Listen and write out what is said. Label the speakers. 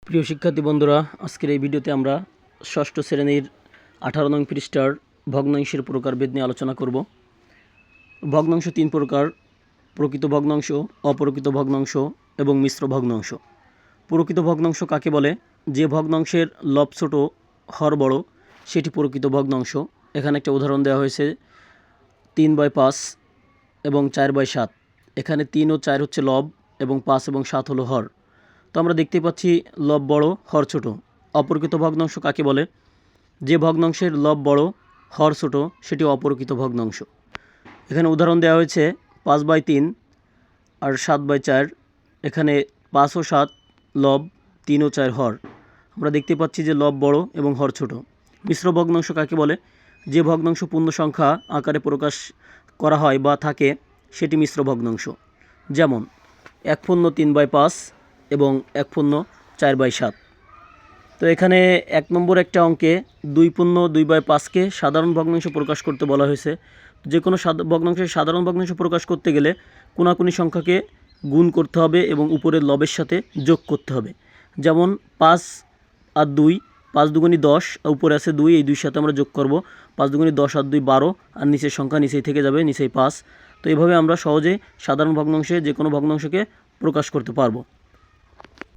Speaker 1: প্রিয় শিক্ষার্থী বন্ধুরা, আজকের এই ভিডিওতে আমরা ষষ্ঠ শ্রেণীর 18 নং পৃষ্ঠার ভগ্নাংশের প্রকারভেদ নিয়ে আলোচনা করব। ভগ্নাংশ তিন প্রকার: প্রকৃত ভগ্নাংশ, অপ্রকৃত ভগ্নাংশ এবং মিশ্র ভগ্নাংশ। প্রকৃত ভগ্নাংশ কাকে বলে? যে ভগ্নাংশের লব ছোট, হর বড়, সেটি প্রকৃত ভগ্নাংশ। এখানে একটা উদাহরণ দেওয়া হয়েছে 3/5 এবং 4/7। এখানে 3 ও 4 হচ্ছে লব এবং 5 এবং 7 হলো হর। তো আমরা দেখতে পাচ্ছি লব বড়, হর ছোট। অপ্রকৃত ভগ্নাংশ কাকে বলে? যে ভগ্নাংশের লব বড়, হর ছোট, সেটি অপ্রকৃত ভগ্নাংশ। এখানে উদাহরণ দেওয়া হয়েছে 5/3 আর 7/4। এখানে 5 ও 7 লব, 3 ও 4 হর। আমরা দেখতে পাচ্ছি যে লব বড় এবং হর ছোট। মিশ্র ভগ্নাংশ কাকে বলে? যে ভগ্নাংশ পূর্ণ সংখ্যা আকারে প্রকাশ করা হয় বা থাকে, সেটি মিশ্র ভগ্নাংশ। যেমন 1/3/5 এবং 1/4/7। তো এখানে 1 নম্বর একটা অঙ্কে 2/2/5কে সাধারণ ভগ্নাংশ প্রকাশ করতে বলা হয়েছে। যে কোনো ভগ্নাংশের সাধারণ ভগ্নাংশ প্রকাশ করতে গেলে কোনাকুনি সংখ্যাকে গুণ করতে হবে এবং উপরের লবের সাথে যোগ করতে হবে। যেমন 5 আর 2, 5 দুগুণী 10, উপরে আছে 2, এই 2 সাথে আমরা যোগ করব। 5 দুগুণী 10 আর 2 12, আর নিচের সংখ্যা নিচেই থেকে যাবে, নিচেই 5। তো এইভাবে আমরা সহজেই সাধারণ ভগ্নাংশে যে কোনো ভগ্নাংশকে প্রকাশ করতে পারবো।